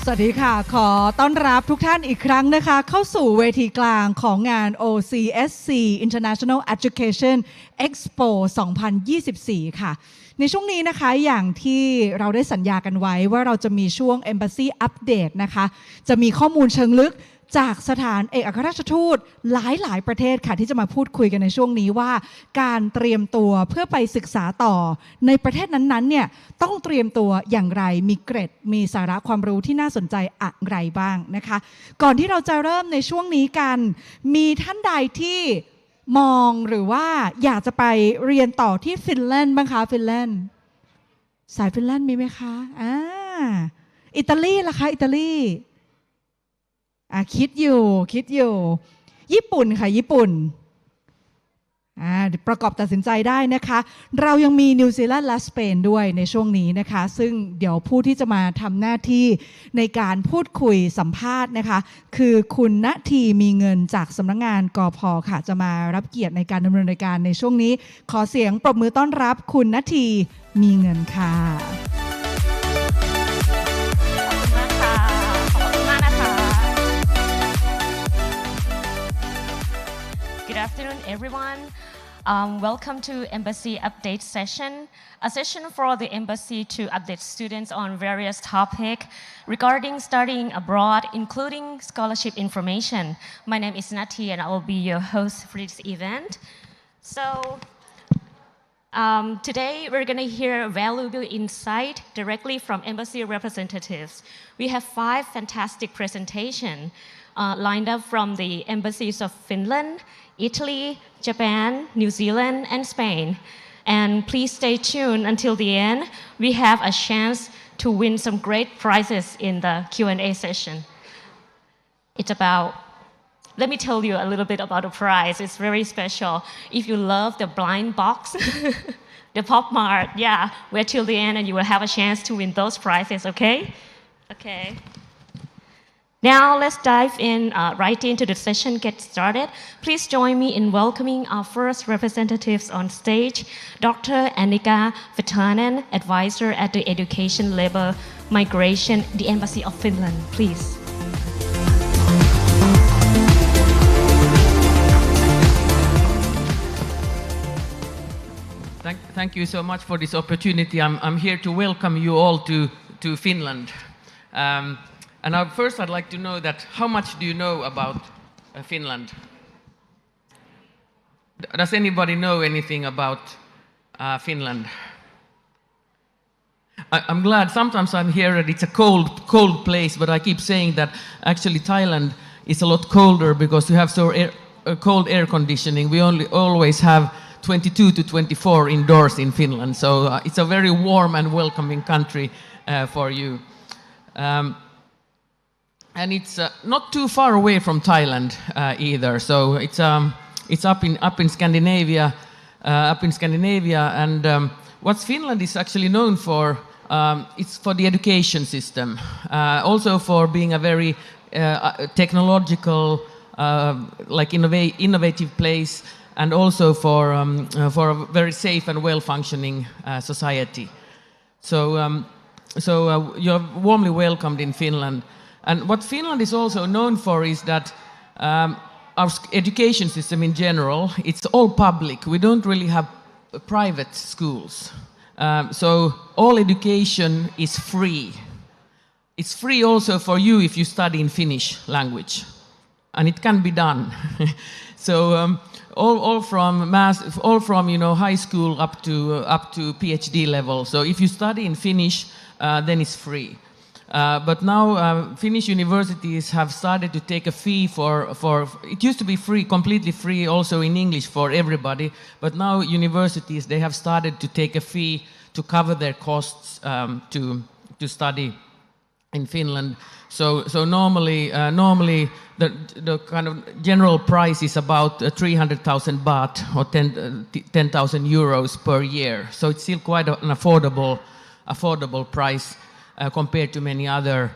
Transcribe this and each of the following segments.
สวัสดีค่ะขอต้อนรับทุกท่านอีกครั้งนะคะเข้าสู่เวทีกลางของงาน OCSC International Education EXPO 2024 ค่ะในช่วงนี้นะคะอย่างที่เราได้สัญญากันไว้ว่าเราจะมีช่วง Embassy Update นะคะจะมีข้อมูลเชิงลึกจากสถานเอกอัครราชทูตหลายประเทศค่ะที่จะมาพูดคุยกันในช่วงนี้ว่าการเตรียมตัวเพื่อไปศึกษาต่อในประเทศนั้นๆเนี่ยต้องเตรียมตัวอย่างไรมีเกร็ดมีสาระความรู้ที่น่าสนใจอะไรบ้างนะคะก่อนที่เราจะเริ่มในช่วงนี้กันมีท่านใดที่มองหรือว่าอยากจะไปเรียนต่อที่ฟินแลนด์บ้างคะฟินแลนด์สายฟินแลนด์มีไหมคะอิตาลีล่ะคะอิตาลีคิดอยู่ญี่ปุ่นค่ะญี่ปุ่นประกอบตัดสินใจได้นะคะเรายังมีนิวซีแลนด์และสเปนด้วยในช่วงนี้นะคะซึ่งเดี๋ยวผู้ที่จะมาทำหน้าที่ในการพูดคุยสัมภาษณ์นะคะคือคุณณทีมีเงินจากสำนักงานกพ.ค่ะจะมารับเกียรติในการดำเนินรายการในช่วงนี้ขอเสียงปรบมือต้อนรับคุณณทีมีเงินค่ะ Good afternoon, everyone. Welcome to Embassy Update Session, a session for the Embassy to update students on various topics regarding studying abroad, including scholarship information. My name is Nati, and I will be your host for this event. So, today we're going to hear valuable insight directly from Embassy representatives. We have 5 fantastic presentations lined up from the embassies of Finland, Italy, Japan, New Zealand, and Spain. And please stay tuned until the end. We have a chance to win some great prizes in the Q&A session. Let me tell you a little bit about the prize. It's very special. If you love the blind box, the Pop Mart, wait till the end and you will have a chance to win those prizes, okay? Okay. Now let's dive in right into the session, get started. Please join me in welcoming our first representatives on stage, Dr. Annika Vatanen, advisor at the Education, Labor, Migration, the Embassy of Finland, please. Thank you so much for this opportunity. I'm here to welcome you all to Finland. And first I'd like to know that how much do you know about Finland? Does anybody know anything about Finland? I'm glad. Sometimes I'm here and it's a cold place, but I keep saying that actually Thailand is a lot colder because you have cold air conditioning. We always have 22 to 24 indoors in Finland, so it's a very warm and welcoming country for you. And it's not too far away from Thailand either. So it's up in Scandinavia, and what Finland is actually known for, it's for the education system, also for being a very technological, innovative place, and also for a very safe and well-functioning society. So you're warmly welcomed in Finland. And what Finland is also known for is that our education system in general, it's all public. We don't really have private schools. So all education is free. It's free also for you if you study in Finnish language. And it can be done. So all from high school up to PhD level. So if you study in Finnish, then it's free. But now Finnish universities have started to take a fee for it used to be free, completely free also in English for everybody, but now universities, they have started to take a fee to cover their costs to study in Finland. So normally the kind of general price is about 300,000 baht or 10,000 euros per year. So it's still quite an affordable price compared to many other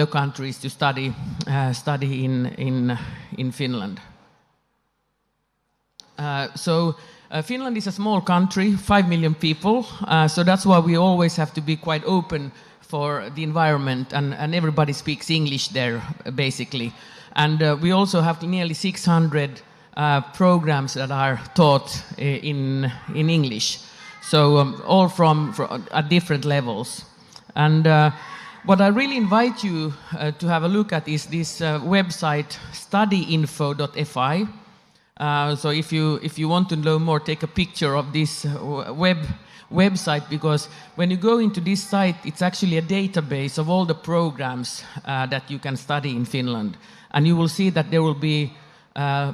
countries to study in Finland. Finland is a small country, 5 million people, so that's why we always have to be quite open for the environment, and everybody speaks English there, basically. And we also have nearly 600 programs that are taught in English, so all from at different levels. And what I really invite you to have a look at is this website, studyinfo.fi. So if you want to know more, take a picture of this website, because when you go into this site, it's actually a database of all the programs that you can study in Finland. And you will see that there will be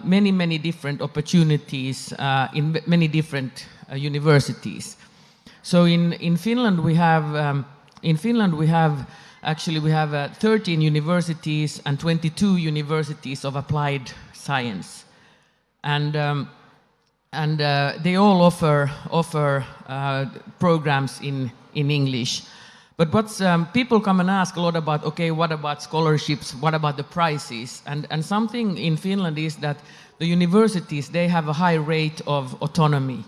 many different opportunities in many different universities. So in Finland we have actually 13 universities and 22 universities of applied science, and they all offer programs in English. But what's people come and ask a lot about, okay, what about scholarships? What about the prices? And something in Finland is that the universities, they have a high rate of autonomy.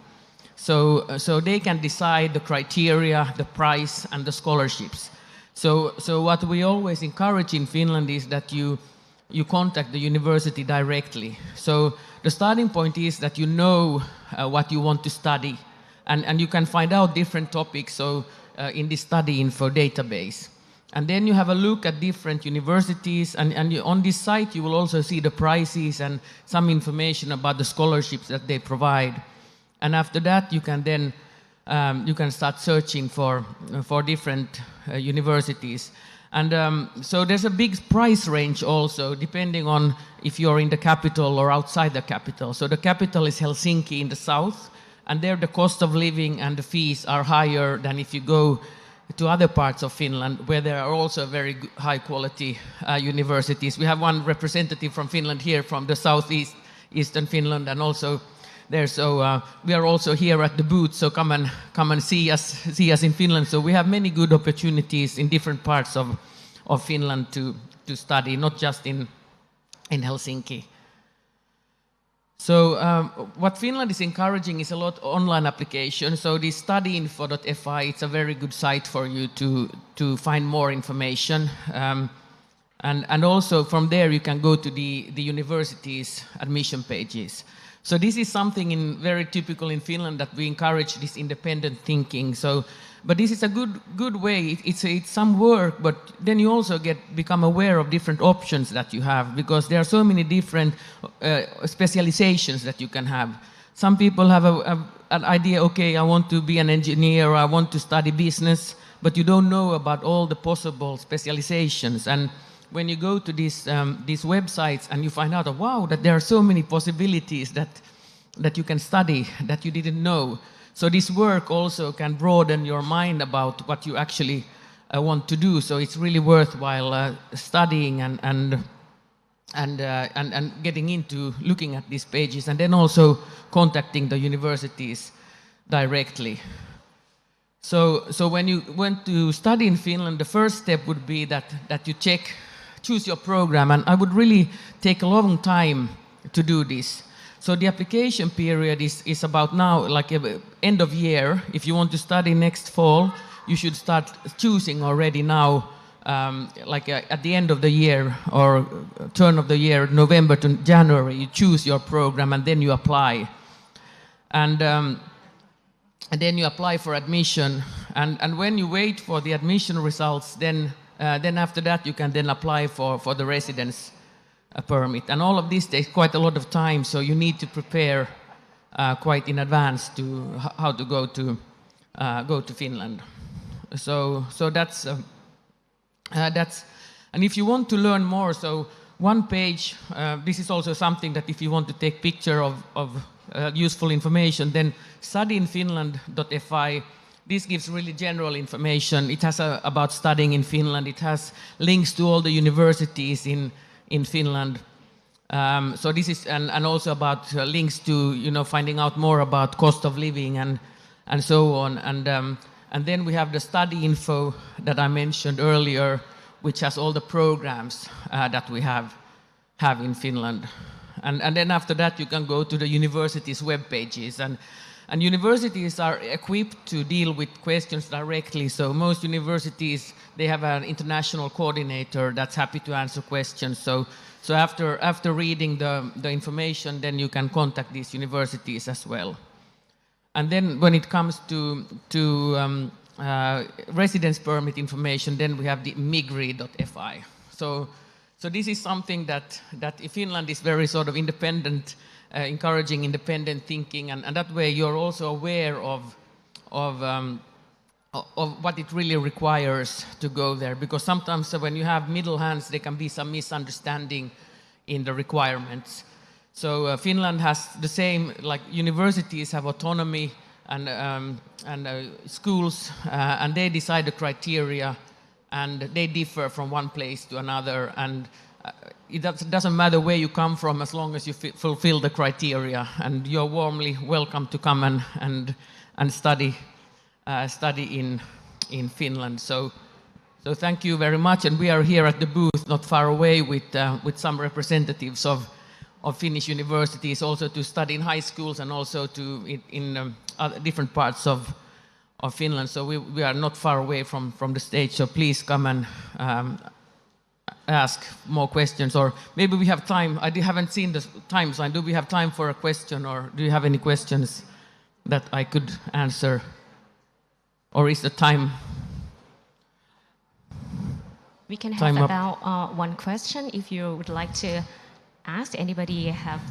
So they can decide the criteria, the price, and the scholarships. So what we always encourage in Finland is that you contact the university directly. So the starting point is that you know what you want to study, and you can find out different topics. So in the study info database. And then you have a look at different universities, and on this site you will also see the prices and some information about the scholarships that they provide. And after that you can then you can start searching for different universities. And so there's a big price range also, depending on if you're in the capital or outside the capital. So the capital is Helsinki in the south, and there the cost of living and the fees are higher than if you go to other parts of Finland, where there are also very high quality universities. We have one representative from Finland here, from the southeastern Finland, and also there. So we are also here at the booth. So come and see us in Finland. So we have many good opportunities in different parts of Finland to study, not just in Helsinki. So what Finland is encouraging is a lot of online application. So the studyinfo.fi, it's a very good site for you to find more information. And also from there you can go to the university's admission pages. So this is something very typical in Finland, that we encourage this independent thinking. But this is a good way. It's some work, but then you also become aware of different options that you have, because there are so many different specializations that you can have. Some people have an idea, okay, I want to be an engineer, or I want to study business, but you don't know about all the possible specializations. And when you go to these websites and you find out, wow, that there are so many possibilities that you can study that you didn't know. So this work also can broaden your mind about what you actually want to do. So it's really worthwhile studying and getting into looking at these pages, and then also contacting the universities directly. So when you want to study in Finland, the first step would be that you choose your program, and I would really take a long time to do this. So the application period is about now, like end of year. If you want to study next fall, you should start choosing already now, at the end of the year or turn of the year, November to January, you choose your program and then you apply. And then you apply for admission. And when you wait for the admission results, then after that you can then apply for the residence permit. And all of this takes quite a lot of time, so you need to prepare quite in advance to how to go to Finland. So that's and if you want to learn more, so one page, this is also something that if you want to take picture of useful information, then studyinfinland.fi. This gives really general information. It has about studying in Finland. It has links to all the universities in Finland. So this is and also about links to finding out more about cost of living and so on. And then we have the study info that I mentioned earlier, which has all the programs that we have in Finland. And then after that you can go to the university's web pages. And universities are equipped to deal with questions directly. So most universities, they have an international coordinator that's happy to answer questions. So after reading the information, then you can contact these universities as well. And then when it comes to residence permit information, then we have the migri.fi. So this is something that Finland is very sort of independent, encouraging independent thinking, and that way you're also aware of what it really requires to go there. Because sometimes when you have middle hands, there can be some misunderstanding in the requirements. So Finland has the same, like universities have autonomy and schools, and they decide the criteria, and they differ from one place to another. And it doesn't matter where you come from as long as you fulfill the criteria, and you're warmly welcome to come and study in Finland. So thank you very much, and we are here at the booth, not far away, with some representatives of Finnish universities, also to study in high schools and also in different parts of Finland. So we are not far away from the stage. So please come and ask more questions, or maybe we have time. I haven't seen the time sign. Do we have time for a question, or do you have any questions that I could answer, or is the time? We can have about one question if you would like to ask. Anybody have?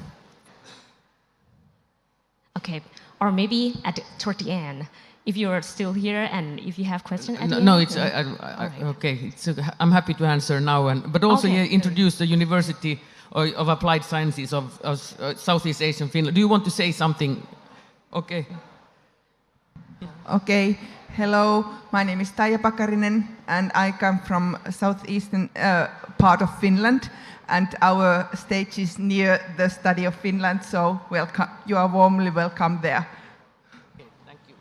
Okay, or maybe toward the end, if you're still here and if you have questions. No, it's okay. I'm happy to answer now, but also introduce the University of Applied Sciences of Southeast Asian Finland. Do you want to say something? Okay. Okay. Hello, my name is Taija Pakarinen, and I come from southeastern part of Finland, and our stage is near the study of Finland, so welcome. You are warmly welcome there. Okay, thank you.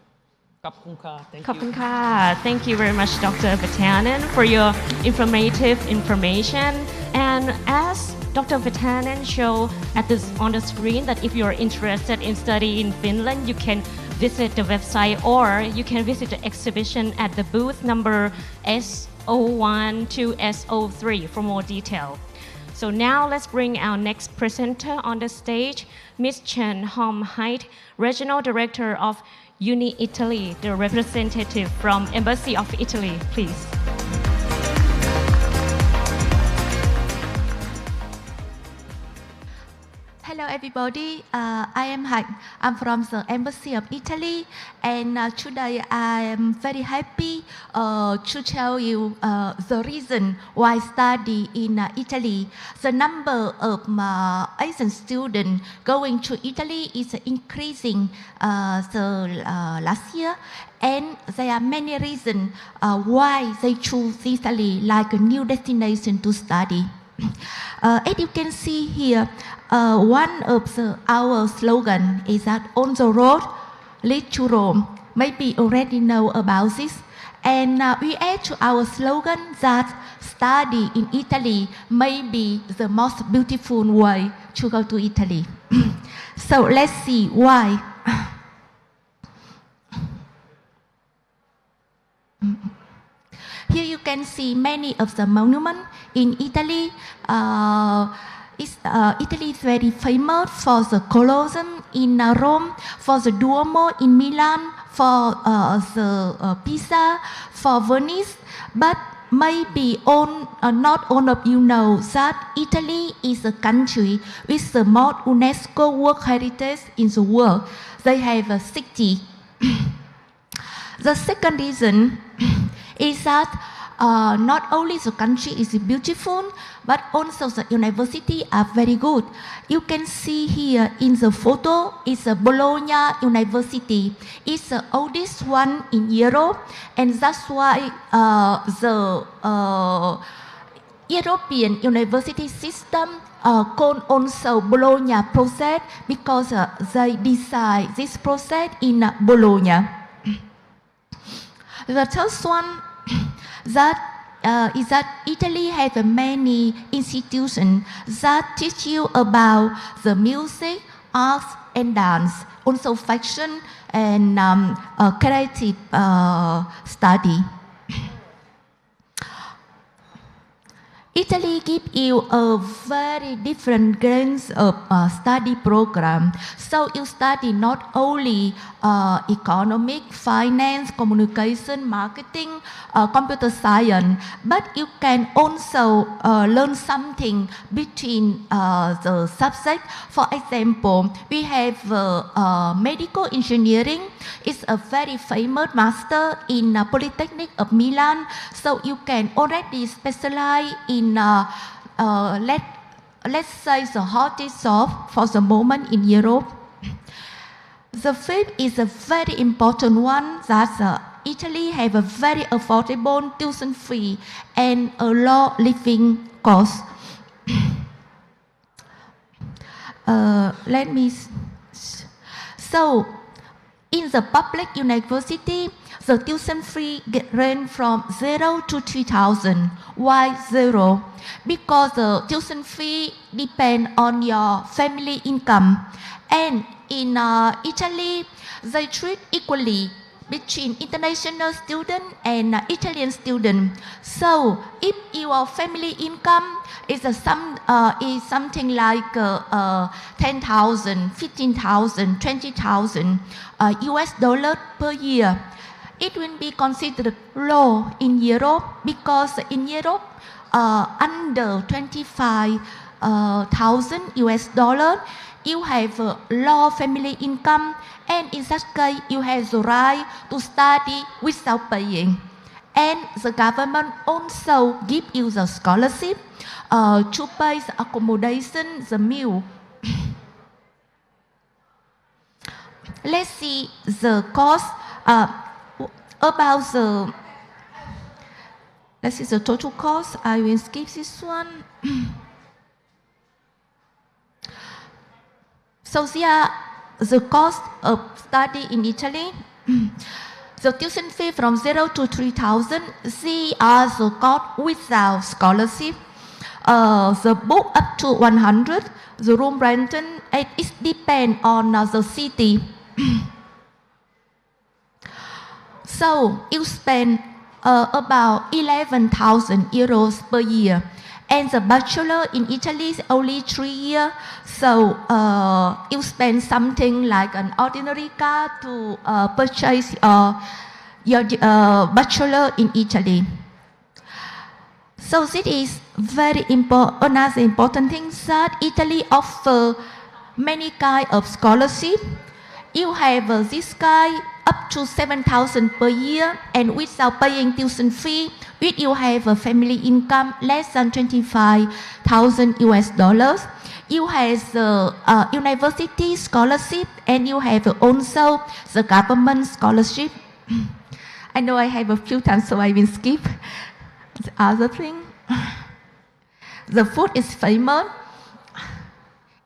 Thank you. ขอบคุณค่ะ Thank you very much, Dr. Vatanen, for your informative information. And as Dr. Vatanen showed on the screen, that if you're interested in studying in Finland, you can visit the website, or you can visit the exhibition at the booth number S01 to S03 for more detail. So now let's bring our next presenter on the stage, Ms. Chen Hom Hait, Regional Director of Uni Italy, the representative from Embassy of Italy, please. Hello everybody, I am Hạnh. I'm from the Embassy of Italy, and today I am very happy to tell you the reason why I study in Italy. The number of Asian students going to Italy is increasing last year, and there are many reasons why they choose Italy like a new destination to study. As you can see here, one of our slogan is that on the road lead to Rome. Maybe you already know about this. And we add to our slogan that study in Italy may be the most beautiful way to go to Italy. So let's see why. Here you can see many of the monuments in Italy. Italy is very famous for the Colosseum in Rome, for the Duomo in Milan, for the Pisa, for Venice. But maybe not all of you know that Italy is a country with the most UNESCO World Heritage in the world. They have 60. The second reason is that not only the country is beautiful, but also the university are very good. You can see here in the photo is a Bologna University. It's the oldest one in Europe, and that's why the European university system called also Bologna process, because they design this process in Bologna. The third one is that Italy has many institutions that teach you about the music, arts, and dance, also fashion and creative study. Italy gives you a very different kinds of study program. So you study not only economic, finance, communication, marketing, computer science, but you can also learn something between the subject. For example, we have medical engineering. It's a very famous master in Polytechnic of Milan. So you can already specialize in let's say the hottest job for the moment in Europe. The fifth is a very important one that Italy have a very affordable tuition fee and a low living cost. So in the public university, the tuition fee range from 0 to 3,000. Why 0? Because the tuition fee depends on your family income. And in Italy, they treat equally between international student and Italian student. So if your family income is something like 10,000, 15,000, 20,000 US dollar per year, it will be considered low in Europe because in Europe, under 25,000 US dollar, you have a low family income, and in such case, you have the right to study without paying. And the government also give you the scholarship to pay the accommodation, the meal. Let's see the cost about the. Let's see the total cost. I will skip this one. So here, the cost of study in Italy. The tuition fee from 0 to 3,000. These are the cost without scholarship. The book up to 100. The room rental, it depends on the city. So you spend about 11,000 euros per year. And the bachelor in Italy is only 3 years. So you spend something like an ordinary car to purchase your bachelor in Italy. So this is very important. Another important thing is that Italy offers many kinds of scholarship. You have this kind up to 7,000 per year, and without paying tuition fee, if you have a family income less than 25,000 US dollars, you have the university scholarship, and you have also the government scholarship. I know I have a few times, so I will skip the other thing. The food is famous.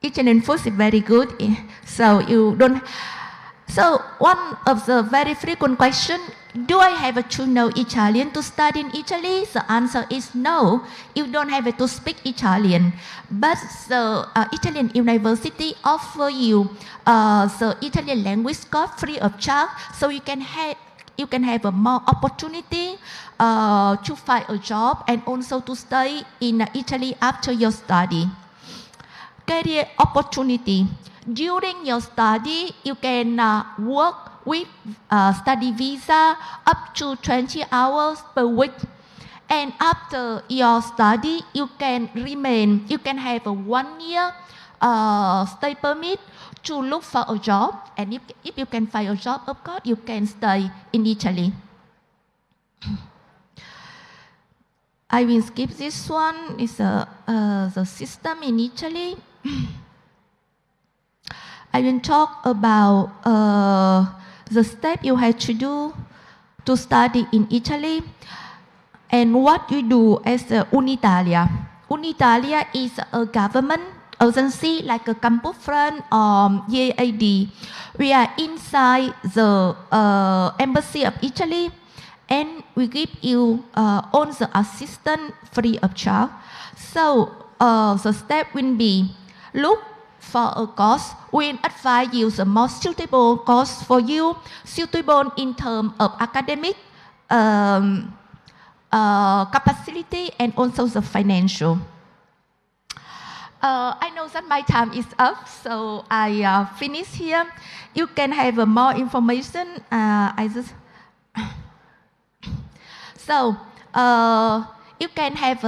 Italian food is very good, so you don't. So one of the very frequent questions, do I have to know Italian to study in Italy? The answer is no. You don't have to speak Italian. But the Italian university offer you the Italian language course free of charge, so you can have a more opportunity to find a job and also to stay in Italy after your study. Career opportunity. During your study, you can work with study visa up to 20 hours per week. And after your study, you can have a 1 year stay permit to look for a job. And if you can find a job, of course, you can stay in Italy. I will skip this one. It's the system in Italy. I will talk about the step you have to do to study in Italy and what you do as Unitalia. Unitalia is a government agency like a Campus Friend or EAD. We are inside the Embassy of Italy, and we give you all the assistance free of charge. So the step will be look for a course, we advise you the most suitable course for you, suitable in terms of academic capacity and also the financial. I know that my time is up, so I finish here. You can have more information. You can have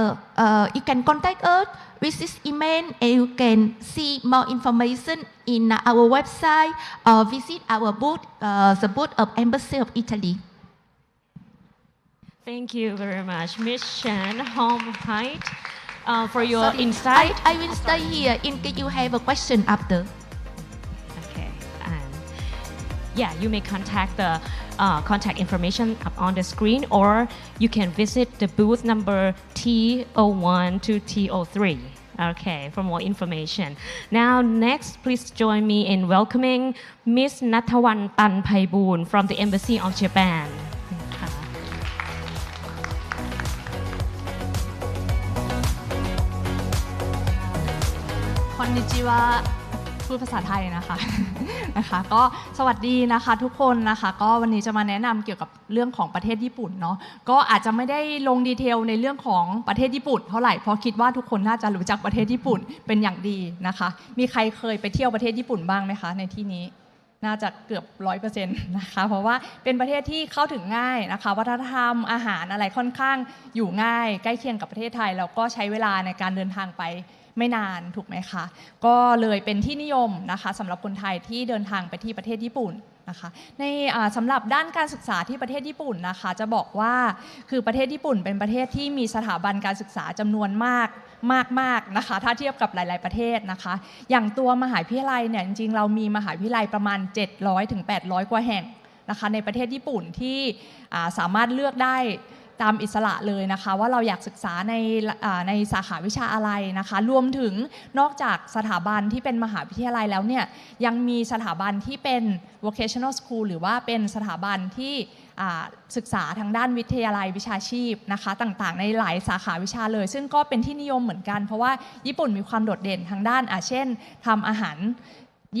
you can contact us with this email, and you can see more information in our website or visit our booth, the booth of Embassy of Italy. Thank you very much, Miss Chan Hom Height, for your insight. I will stay here in case you have a question after. Okay, and yeah, you may contact the contact information up on the screen, or you can visit the booth number T01 to T03. Okay, for more information. Now, next, please join me in welcoming Miss Nathawan Tan Phaiboon from the Embassy of Japan. こんにちはพูดภาษาไทยนะคะนะคะก็สวัสดีนะคะทุกคนนะคะก็วันนี้จะมาแนะนำเกี่ยวกับเรื่องของประเทศญี่ปุ่นเนาะก็อาจจะไม่ได้ลงดีเทลในเรื่องของประเทศญี่ปุ่นเท่าไหร่เพราะคิดว่าทุกคนน่าจะรู้จักประเทศญี่ปุ่นเป็นอย่างดีนะคะมีใครเคยไปเที่ยวประเทศญี่ปุ่นบ้างไหมคะในที่นี้น่าจะเกือบ 100% นะคะเพราะว่าเป็นประเทศที่เข้าถึงง่ายนะคะวัฒนธรรมอาหารอะไรค่อนข้างอยู่ง่ายใกล้เคียงกับประเทศไทยแล้วก็ใช้เวลาในการเดินทางไปไม่นานถูกไหมคะก็เลยเป็นที่นิยมนะคะสำหรับคนไทยที่เดินทางไปที่ประเทศญี่ปุ่นนะคะในสำหรับด้านการศึกษาที่ประเทศญี่ปุ่นนะคะจะบอกว่าคือประเทศญี่ปุ่นเป็นประเทศที่มีสถาบันการศึกษาจำนวนมากนะคะถ้าเทียบกับหลายๆประเทศนะคะอย่างตัวมหาวิทยาลัยเนี่ยจริงๆเรามีมหาวิทยาลัยประมาณ700ถึง800กว่าแห่งนะคะในประเทศญี่ปุ่นที่สามารถเลือกได้ตามอิสระเลยนะคะว่าเราอยากศึกษาในสาขาวิชาอะไรนะคะรวมถึงนอกจากสถาบันที่เป็นมหาวิทยาลัยแล้วเนี่ยยังมีสถาบันที่เป็น vocational school หรือว่าเป็นสถาบันที่ศึกษาทางด้านวิทยาลัยวิชาชีพนะคะต่างๆในหลายสาขาวิชาเลยซึ่งก็เป็นที่นิยมเหมือนกันเพราะว่าญี่ปุ่นมีความโดดเด่นทางด้านเช่นทำอาหาร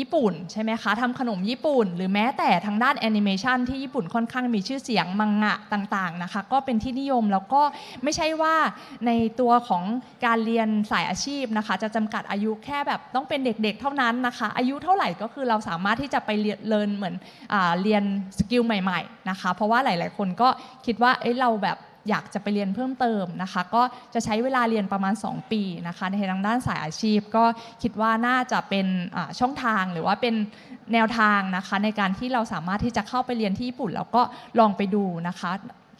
ญี่ปุ่นใช่ไหมคะทำขนมญี่ปุ่นหรือแม้แต่ทางด้านแอนิเมชันที่ญี่ปุ่นค่อนข้างมีชื่อเสียงมังงะต่างๆนะคะก็เป็นที่นิยมแล้วก็ไม่ใช่ว่าในตัวของการเรียนสายอาชีพนะคะจะจำกัดอายุแค่แบบต้องเป็นเด็กๆเท่านั้นนะคะอายุเท่าไหร่ก็คือเราสามารถที่จะไปเรียนเหมือนเรียนสกิลใหม่ๆนะคะเพราะว่าหลายๆคนก็คิดว่าเราแบบอยากจะไปเรียนเพิ่มเติมนะคะก็จะใช้เวลาเรียนประมาณ2ปีนะคะในทางด้านสายอาชีพก็คิดว่าน่าจะเป็นช่องทางหรือว่าเป็นแนวทางนะคะในการที่เราสามารถที่จะเข้าไปเรียนที่ญี่ปุ่นแล้วก็ลองไปดูนะคะ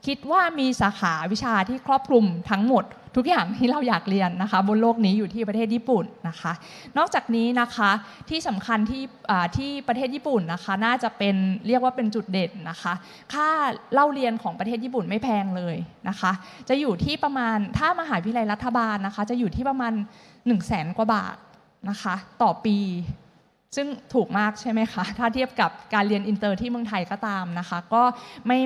คิดว่ามีสาขาวิชาที่ครอบคลุมทั้งหมดทุกอย่างที่เราอยากเรียนนะคะบนโลกนี้อยู่ที่ประเทศญี่ปุ่นนะคะนอกจากนี้นะคะที่สำคัญที่ประเทศญี่ปุ่นนะคะน่าจะเป็นเรียกว่าเป็นจุดเด่นนะคะค่าเล่าเรียนของประเทศญี่ปุ่นไม่แพงเลยนะคะจะอยู่ที่ประมาณถ้ามหาวิทยาลัยรัฐบาลนะคะจะอยู่ที่ประมาณ 100,000 กว่าบาทนะคะต่อปีซึ่งถูกมากใช่ไหมคะถ้าเทียบกับการเรียนอินเตอร์ที่เมืองไทยก็ตามนะคะก็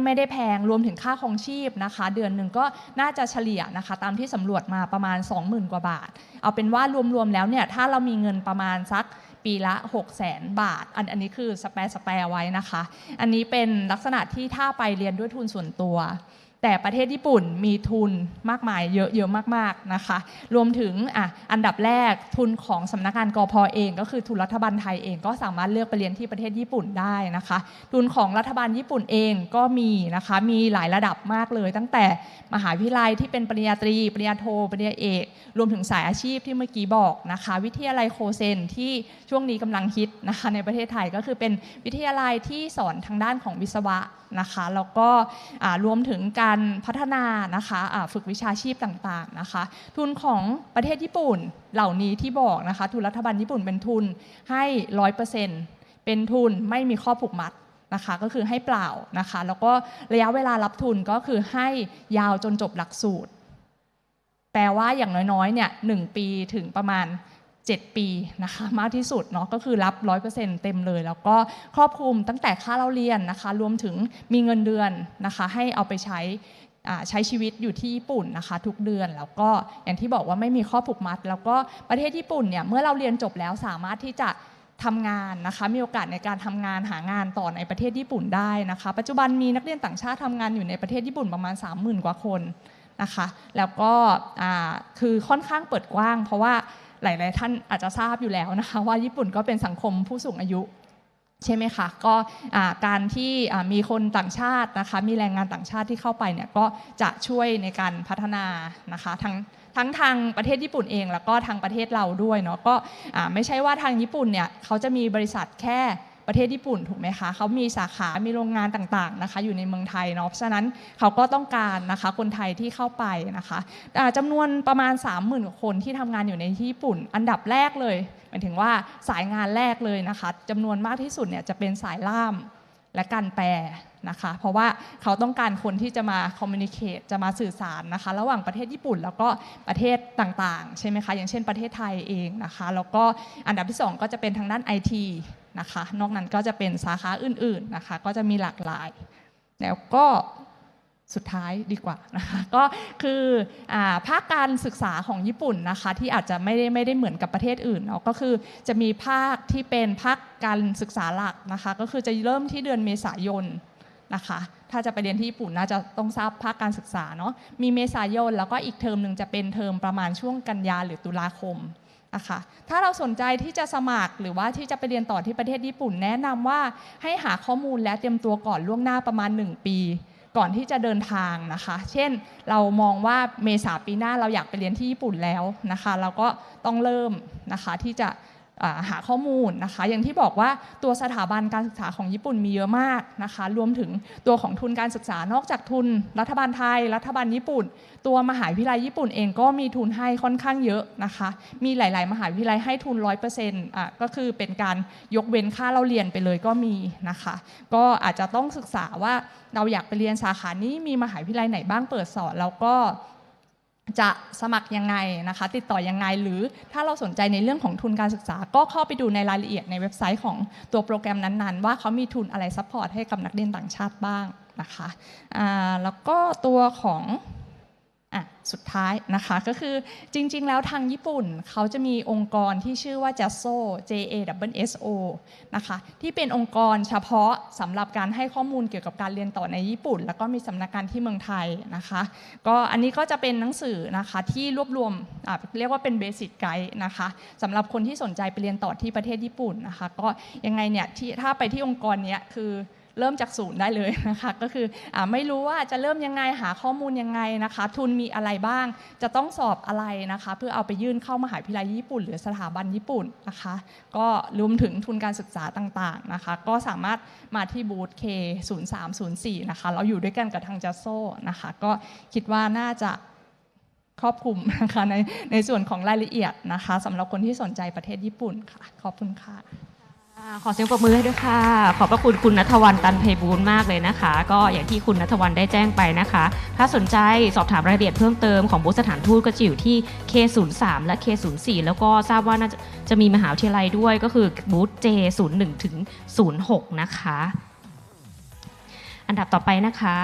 ไม่ได้แพงรวมถึงค่าครองชีพนะคะเดือนหนึ่งก็น่าจะเฉลี่ยนะคะตามที่สำรวจมาประมาณ 20,000 กว่าบาทเอาเป็นว่ารวมๆแล้วเนี่ยถ้าเรามีเงินประมาณสักปีละ 600,000 บาทอันนี้คือสแปร์ไว้นะคะอันนี้เป็นลักษณะที่ถ้าไปเรียนด้วยทุนส่วนตัวแต่ประเทศญี่ปุ่นมีทุนมากมายเยอะมากๆนะคะรวมถึงอันดับแรกทุนของสำนักงานกพ.เองก็คือทุนรัฐบาลไทยเองก็สามารถเลือกไปเรียนที่ประเทศญี่ปุ่นได้นะคะทุนของรัฐบาลญี่ปุ่นเองก็มีนะคะมีหลายระดับมากเลยตั้งแต่มหาวิทยาลัยที่เป็นปริญญาตรีปริญญาโทปริญญาเอกรวมถึงสายอาชีพที่เมื่อกี้บอกนะคะวิทยาลัยโคเซนที่ช่วงนี้กำลังฮิตนะคะในประเทศไทยก็คือเป็นวิทยาลัยที่สอนทางด้านของวิศวะนะคะแล้วก็รวมถึงการพัฒนานะคะฝึกวิชาชีพต่างๆนะคะทุนของประเทศญี่ปุ่นเหล่านี้ที่บอกนะคะทุนรัฐบาลญี่ปุ่นเป็นทุนให้ 100% เป็นทุนไม่มีข้อผูกมัดนะคะก็คือให้เปล่านะคะแล้วก็ระยะเวลารับทุนก็คือให้ยาวจนจบหลักสูตรแปลว่าอย่างน้อยๆเนี่ย1ปีถึงประมาณ7 ปีนะคะมากที่สุดเนาะก็คือรับ 100% เต็มเลยแล้วก็ครอบคลุมตั้งแต่ค่าเล่าเรียนนะคะรวมถึงมีเงินเดือนนะคะให้เอาไปใช้ ใช้ชีวิตอยู่ที่ญี่ปุ่นนะคะทุกเดือนแล้วก็อย่างที่บอกว่าไม่มีข้อผูกมัดแล้วก็ประเทศญี่ปุ่นเนี่ยเมื่อเราเรียนจบแล้วสามารถที่จะทำงานนะคะมีโอกาสในการทำงานหางานต่อในประเทศญี่ปุ่นได้นะคะปัจจุบันมีนักเรียนต่างชาติทำงานอยู่ในประเทศญี่ปุ่นประมาณ 30,000 กว่าคนนะคะแล้วก็คือค่อนข้างเปิดกว้างเพราะว่าหลายๆท่านอาจจะทราบอยู่แล้วนะคะว่าญี่ปุ่นก็เป็นสังคมผู้สูงอายุใช่ไหมคะก็การที่มีคนต่างชาตินะคะมีแรงงานต่างชาติที่เข้าไปเนี่ยก็จะช่วยในการพัฒนานะคะทั้งทางประเทศญี่ปุ่นเองแล้วก็ทางประเทศเราด้วยเนาะก็ไม่ใช่ว่าทางญี่ปุ่นเนี่ยเขาจะมีบริษัทแค่ประเทศญี่ปุ่นถูกไหมคะเขามีสาขามีโรงงานต่างๆนะคะอยู่ในเมืองไทยเนาะเพราะฉะนั้นเขาก็ต้องการนะคะคนไทยที่เข้าไปนะคะจำนวนประมาณ 30,000 กว่าคนที่ทำงานอยู่ในที่ญี่ปุ่นอันดับแรกเลยหมายถึงว่าสายงานแรกเลยนะคะจำนวนมากที่สุดเนี่ยจะเป็นสายล่ามและการแปลนะคะเพราะว่าเขาต้องการคนที่จะมาคอมมิวนิเคตจะมาสื่อสารนะคะระหว่างประเทศญี่ปุ่นแล้วก็ประเทศต่างๆใช่ไหมคะอย่างเช่นประเทศไทยเองนะคะแล้วก็อันดับที่2ก็จะเป็นทางด้าน IT นะคะนอกนั้นก็จะเป็นสาขาอื่นๆนะคะก็จะมีหลากหลายแล้วก็สุดท้ายดีกว่านะคะก็คือภาคการศึกษาของญี่ปุ่นนะคะที่อาจจะไม่ได้เหมือนกับประเทศอื่นเนาะก็คือจะมีภาคที่เป็นภาคการศึกษาหลักนะคะก็คือจะเริ่มที่เดือนเมษายนนะคะถ้าจะไปเรียนที่ญี่ปุ่นน่าจะต้องทราบภาคการศึกษาเนาะมีเมษายนแล้วก็อีกเทอมหนึ่งจะเป็นเทอมประมาณช่วงกันยาหรือตุลาคมนะคะถ้าเราสนใจที่จะสมัครหรือว่าที่จะไปเรียนต่อที่ประเทศญี่ปุ่นแนะนำว่าให้หาข้อมูลและเตรียมตัวก่อนล่วงหน้าประมาณ1 ปีก่อนที่จะเดินทางนะคะเช่นเรามองว่าเมษาปีหน้าเราอยากไปเรียนที่ญี่ปุ่นแล้วนะคะเราก็ต้องเริ่มนะคะที่จะหาข้อมูลนะคะอย่างที่บอกว่าตัวสถาบันการศึกษาของญี่ปุ่นมีเยอะมากนะคะรวมถึงตัวของทุนการศึกษานอกจากทุนรัฐบาลไทยรัฐบาลญี่ปุ่นตัวมหาวิทยาลัยญี่ปุ่นเองก็มีทุนให้ค่อนข้างเยอะนะคะมีหลายๆมหาวิทยาลัยให้ทุน 100% ก็คือเป็นการยกเว้นค่าเราเรียนไปเลยก็มีนะคะก็อาจจะต้องศึกษาว่าเราอยากไปเรียนสาขานี้มีมหาวิทยาลัยไหนบ้างเปิดสอนแล้วก็จะสมัครยังไงนะคะติดต่อยังไงหรือถ้าเราสนใจในเรื่องของทุนการศึกษาก็เข้าไปดูในรายละเอียดในเว็บไซต์ของตัวโปรแกรมนั้นๆว่าเขามีทุนอะไรซัพพอร์ตให้กับนักเรียนต่างชาติบ้างนะคะแล้วก็ตัวของสุดท้ายนะคะก็คือจริงๆแล้วทางญี่ปุ่นเขาจะมีองค์กรที่ชื่อว่า JASO นะคะที่เป็นองค์กรเฉพาะสำหรับการให้ข้อมูลเกี่ยวกับการเรียนต่อในญี่ปุ่นแล้วก็มีสำนักงานที่เมืองไทยนะคะก็อันนี้ก็จะเป็นหนังสือนะคะที่รวบรวมเรียกว่าเป็นเบสิกไกด์นะคะสำหรับคนที่สนใจไปเรียนต่อที่ประเทศญี่ปุ่นนะคะก็ยังไงเนี่ยถ้าไปที่องค์กรนี้คือเริ่มจากศูนย์ได้เลยนะคะก็คือไม่รู้ว่าจะเริ่มยังไงหาข้อมูลยังไงนะคะทุนมีอะไรบ้างจะต้องสอบอะไรนะคะเพื่อเอาไปยื่นเข้ามหาวิทยาลัยญี่ปุ่นหรือสถาบันญี่ปุ่นนะคะก็รวมถึงทุนการศึกษาต่างๆนะคะก็สามารถมาที่บูธ K0304 นะคะเราอยู่ด้วยกันกับทางจัสโซนะคะก็คิดว่าน่าจะครอบคลุมนะคะในส่วนของรายละเอียดนะคะสำหรับคนที่สนใจประเทศญี่ปุ่นค่ะขอบคุณค่ะขอเสียงปรบมือให้ด้วยค่ะขอบพระคุณคุณณัฐวรรณ ตันไพบูลย์มากเลยนะคะก็อย่างที่คุณณัฐวรรณได้แจ้งไปนะคะถ้าสนใจสอบถามรายละเอียดเพิ่มเติมของบูธสถานทูตก็จะอยู่ที่ K03 และ K04 แล้วก็ทราบว่าน่าจะมีมหาวิทยาลัยด้วยก็คือบูธ J01 ถึง06นะคะอันดับต่อไปนะคะ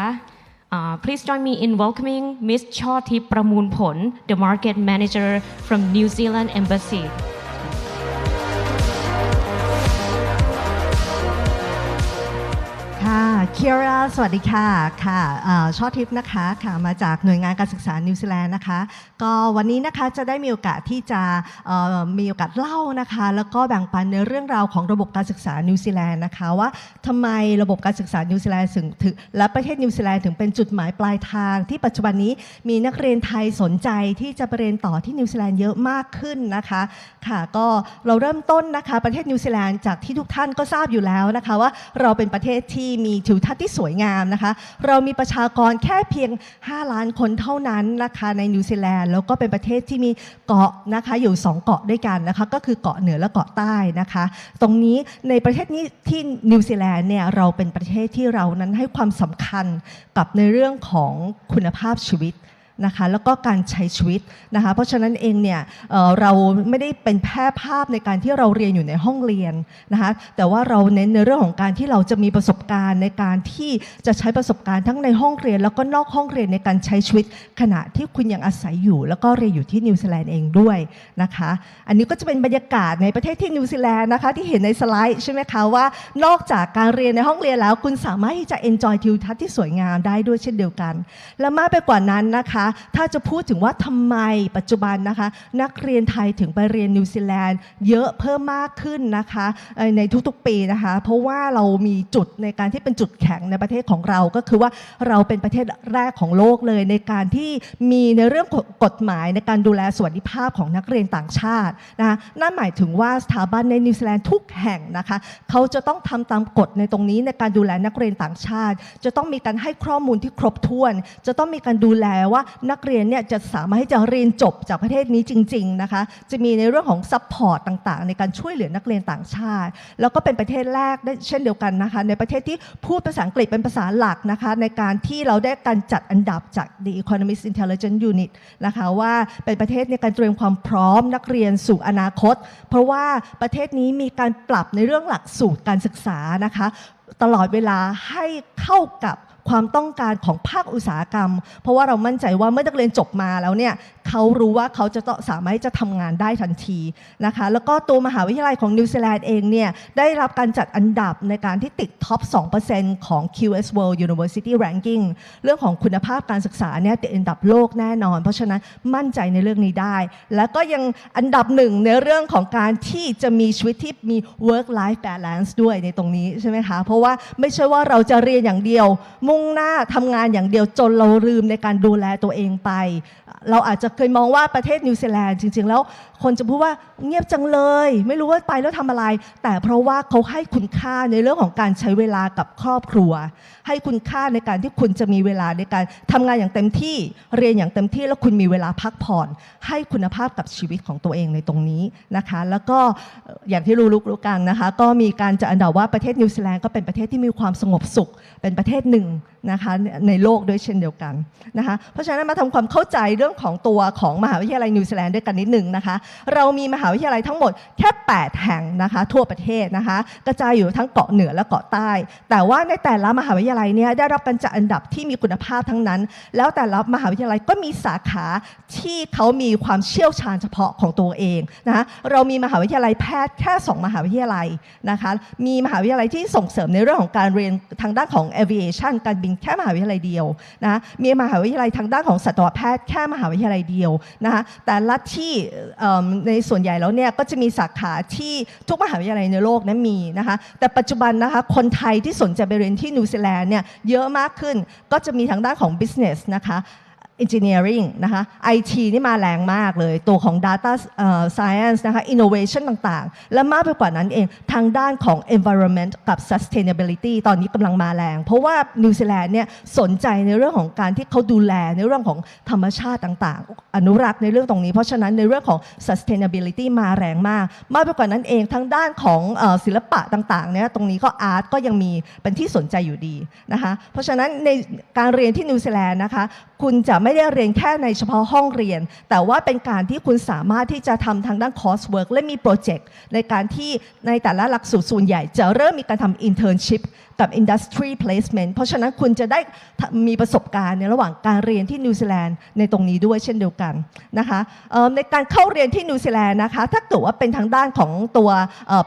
Please join me in welcoming Miss ช่อทิพย์ประมูลผล the Market Manager from New Zealand Embassyเคียร่าสวัสดีค่ะค่ะช่อทิพย์นะคะค่ะมาจากหน่วยงานการศึกษานิวซีแลนด์นะคะก็วันนี้นะคะจะได้มีโอกาสที่จะมีโอกาสเล่านะคะแล้วก็แบ่งปันในเรื่องราวของระบบการศึกษานิวซีแลนด์นะคะว่าทำไมระบบการศึกษานิวซีแลนด์ถึงและประเทศนิวซีแลนด์ถึงเป็นจุดหมายปลายทางที่ปัจจุบันนี้มีนักเรียนไทยสนใจที่จะไปเรียนต่อที่นิวซีแลนด์เยอะมากขึ้นนะคะค่ะก็เราเริ่มต้นนะคะประเทศนิวซีแลนด์จากที่ทุกท่านก็ทราบอยู่แล้วนะคะว่าเราเป็นประเทศที่มีทิวทัศน์ที่สวยงามนะคะเรามีประชากรแค่เพียง5 ล้านคนเท่านั้นนะคะในนิวซีแลนด์แล้วก็เป็นประเทศที่มีเกาะนะคะอยู่2 เกาะด้วยกันนะคะก็คือเกาะเหนือและเกาะใต้นะคะตรงนี้ในประเทศนี้ที่นิวซีแลนด์เนี่ยเราเป็นประเทศที่เรานั้นให้ความสำคัญกับในเรื่องของคุณภาพชีวิต นะคะแล้วก็การใช้ชีวิตนะคะเพราะฉะนั้นเองเนี่ยเราไม่ได้เป็นแค่ภาพในการที่เราเรียนอยู่ในห้องเรียนนะคะแต่ว่าเราเน้นในเรื่องของการที่เราจะมีประสบการณ์ในการที่จะใช้ประสบการณ์ทั้งในห้องเรียนแล้วก็นอกห้องเรียนในการใช้ชีวิตขณะที่คุณยังอาศัยอยู่แล้วก็เรียนอยู่ที่นิวซีแลนด์เองด้วยนะคะอันนี้ก็จะเป็นบรรยากาศในประเทศที่นิวซีแลนด์นะคะที่เห็นในสไลด์ใช่ไหมคะว่านอกจากการเรียนในห้องเรียนแล้วคุณสามารถที่จะ enjoy ทิวทัศน์ที่สวยงามได้ด้วยเช่นเดียวกันและมากไปกว่านั้นนะคะถ้าจะพูดถึงว่าทำไมปัจจุบันนะคะนักเรียนไทยถึงไปเรียนนิวซีแลนด์เยอะเพิ่มมากขึ้นนะคะในทุกๆปีนะคะเพราะว่าเรามีจุดในการที่เป็นจุดแข็งในประเทศของเราก็คือว่าเราเป็นประเทศแรกของโลกเลยในการที่มีในเรื่องกฎหมายในการดูแลสวัสดิภาพของนักเรียนต่างชาตินะคะนั่นหมายถึงว่าสถาบันในนิวซีแลนด์ทุกแห่งนะคะเขาจะต้องทำตามกฎในตรงนี้ในการดูแลนักเรียนต่างชาติจะต้องมีการให้ข้อมูลที่ครบถ้วนจะต้องมีการดูแลว่านักเรียนเนี่ยจะสามารถที่จะเรียนจบจากประเทศนี้จริงๆนะคะจะมีในเรื่องของซัพพอร์ตต่างๆในการช่วยเหลือนักเรียนต่างชาติแล้วก็เป็นประเทศแรกได้เช่นเดียวกันนะคะในประเทศที่พูดภาษาอังกฤษเป็นภาษาหลักนะคะในการที่เราได้การจัดอันดับจาก The Economist Intelligence Unit นะคะว่าเป็นประเทศในการเตรียมความพร้อมนักเรียนสู่อนาคตเพราะว่าประเทศนี้มีการปรับในเรื่องหลักสูตรการศึกษานะคะตลอดเวลาให้เข้ากับความต้องการของภาคอุตสาหกรรมเพราะว่าเรามั่นใจว่าเมื่อนักเรียนจบมาแล้วเนี่ยเขารู้ว่าเขาจะต้องสามารถจะทำงานได้ทันทีนะคะแล้วก็ตัวมหาวิทยาลัยของนิวซีแลนด์เองเนี่ยได้รับการจัดอันดับในการที่ติดท็อป 2% ของ QS World University Ranking เรื่องของคุณภาพการศึกษาเนี่ยติดอันดับโลกแน่นอนเพราะฉะนั้นมั่นใจในเรื่องนี้ได้แล้วก็ยังอันดับหนึ่งในเรื่องของการที่จะมีชีวิตที่มี work life balance ด้วยในตรงนี้ใช่ไหมคะเพราะว่าไม่ใช่ว่าเราจะเรียนอย่างเดียวมุ่งหน้าทำงานอย่างเดียวจนเราลืมในการดูแลตัวเองไปเราอาจจะเคยมองว่าประเทศนิวซีแลนด์จริงๆแล้วคนจะพูดว่าเงียบจังเลยไม่รู้ว่าไปแล้วทำอะไรแต่เพราะว่าเขาให้คุณค่าในเรื่องของการใช้เวลากับครอบครัวให้คุณค่าในการที่คุณจะมีเวลาในการทำงานอย่างเต็มที่เรียนอย่างเต็มที่แล้วคุณมีเวลาพักผ่อนให้คุณภาพกับชีวิตของตัวเองในตรงนี้นะคะแล้วก็อย่างที่รู้กันนะคะก็มีการจัดอันดับว่าประเทศนิวซีแลนด์ก็เป็นประเทศที่มีความสงบสุขเป็นประเทศหนึ่งนะคะในโลกด้วยเช่นเดียวกันนะคะเพราะฉะนั้นมาทำความเข้าใจเรื่องของตัวของมหาวิทยาลัยนิวซีแลนด์ด้วยกันนิดนึงนะคะเรามีมหาวิทยาลัยทั้งหมดแค่8แห่งนะคะทั่วประเทศนะคะกระจายอยู่ทั้งเกาะเหนือและเกาะใต้แต่ว่าในแต่ละมหาวิทยาลัยเนี่ยได้รับการจัดอันดับที่มีคุณภาพทั้งนั้นแล้วแต่ละมหาวิทยาลัยก็มีสาขาที่เขามีความเชี่ยวชาญเฉพาะของตัวเองนะคะเรามีมหาวิทยาลัยแพทย์แค่2มหาวิทยาลัยนะคะมีมหาวิทยาลัยที่ส่งเสริมในเรื่องของการเรียนทางด้านของ aviation การบินแค่มหาวิทยาลัยเดียวนะมีมหาวิทยาลัยทางด้านของสัตวแพทย์แค่มหาวิทยาลัยเดียวนะคะแต่ละที่ในส่วนใหญ่แล้วเนี่ยก็จะมีสาขาที่ทุกมหาวิทยาลัยในโลกนั้นมีนะคะแต่ปัจจุบันนะคะคนไทยที่สนใจไปเรียนที่นิวซีแลนด์เนี่ยเยอะมากขึ้นก็จะมีทางด้านของ business นะคะ engineering นะคะ IT นี่มาแรงมากเลยตัวของ data science นะคะ innovation ต่างๆและมากไปกว่านั้นเองทางด้านของ environment กับ sustainability ตอนนี้กำลังมาแรงเพราะว่านิวซีแลนด์เนี่ยสนใจในเรื่องของการที่เขาดูแลในเรื่องของธรรมชาติต่างๆอนุรักษ์ในเรื่องตรงนี้เพราะฉะนั้นในเรื่องของ sustainability มาแรงมากมากไปกว่านั้นเองทางด้านของศิลปะต่างๆเนี่ยตรงนี้ก็ art ก็ยังมีเป็นที่สนใจอยู่ดีนะคะเพราะฉะนั้นในการเรียนที่นิวซีแลนด์นะคะคุณจะไม่ได้เรียนแค่ในเฉพาะห้องเรียนแต่ว่าเป็นการที่คุณสามารถที่จะทำทางด้าน coursework และมีโปรเจกต์ในการที่ในแต่ละหลักสูตรส่วนใหญ่จะเริ่มมีการทำ internship กับ industry placement เพราะฉะนั้นคุณจะได้มีประสบการณ์ในระหว่างการเรียนที่นิวซีแลนด์ในตรงนี้ด้วยเช่นเดียวกันนะคะในการเข้าเรียนที่นิวซีแลนด์นะคะถ้าเกิดว่าเป็นทางด้านของตัว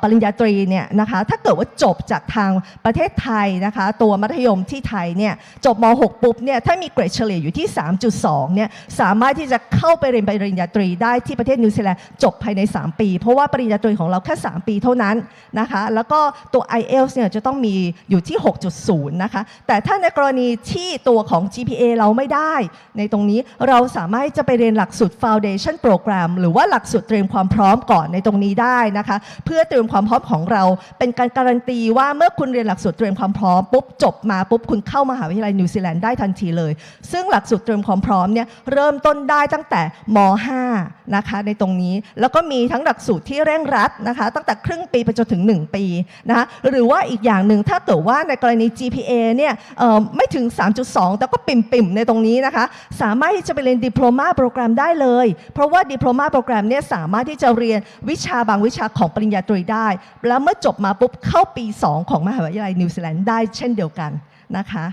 ปริญญาตรีเนี่ยนะคะถ้าเกิดว่าจบจากทางประเทศไทยนะคะตัวมัธยมที่ไทยเนี่ยจบม.6 ปุ๊บเนี่ยถ้ามีเกรดเฉลี่ยอยู่ที่ 3.2 เนี่ยสามารถที่จะเข้าไปเรียนปริญญาตรีได้ที่ประเทศนิวซีแลนด์จบภายใน3ปีเพราะว่าปริญญาตรีของเราแค่3ปีเท่านั้นนะคะแล้วก็ตัว IELTS เนี่ยจะต้องมีอยู่ที่ 6.0 นะคะแต่ถ้าในกรณีที่ตัวของ GPA เราไม่ได้ในตรงนี้เราสามารถจะไปเรียนหลักสูตร Foundation Program หรือว่าหลักสูตรเตรียมความพร้อมก่อนในตรงนี้ได้นะคะเพื่อเตรียมความพร้อมของเราเป็นการการันตีว่าเมื่อคุณเรียนหลักสูตรเตรียมความพร้อมปุ๊บจบมาปุ๊บคุณเข้ามหาวิทยาลัยนิวซีแลนด์ได้ทันทีเลยซึ่งหลักสูตรเตรียมความพร้อมเนี่ยเริ่มต้นได้ตั้งแต่ม.5 นะคะในตรงนี้แล้วก็มีทั้งหลักสูตรที่เร่งรัดนะคะตั้งแต่ครึ่งปีไปจนถึง1ปีนะคะหรือว่าอีกอย่างหนึ่งถ้าเกิด ว่าในกรณี GPA เนี่ยไม่ถึง 3.2 แต่ก็ปิ่มๆในตรงนี้นะคะสามารถที่จะไปเรียนดิโพลมาโปรแกรมได้เลยเพราะว่าดิโพลมาโปรแกรมเนี่ยสามารถที่จะเรียนวิชาบางวิชาของปริญญาตรีได้แล้วเมื่อจบมาปุ๊บเข้าปี 2 ของมหาวิทยาลัยนิวซีแลนด์ได้เช่นเดียวกันนะคะ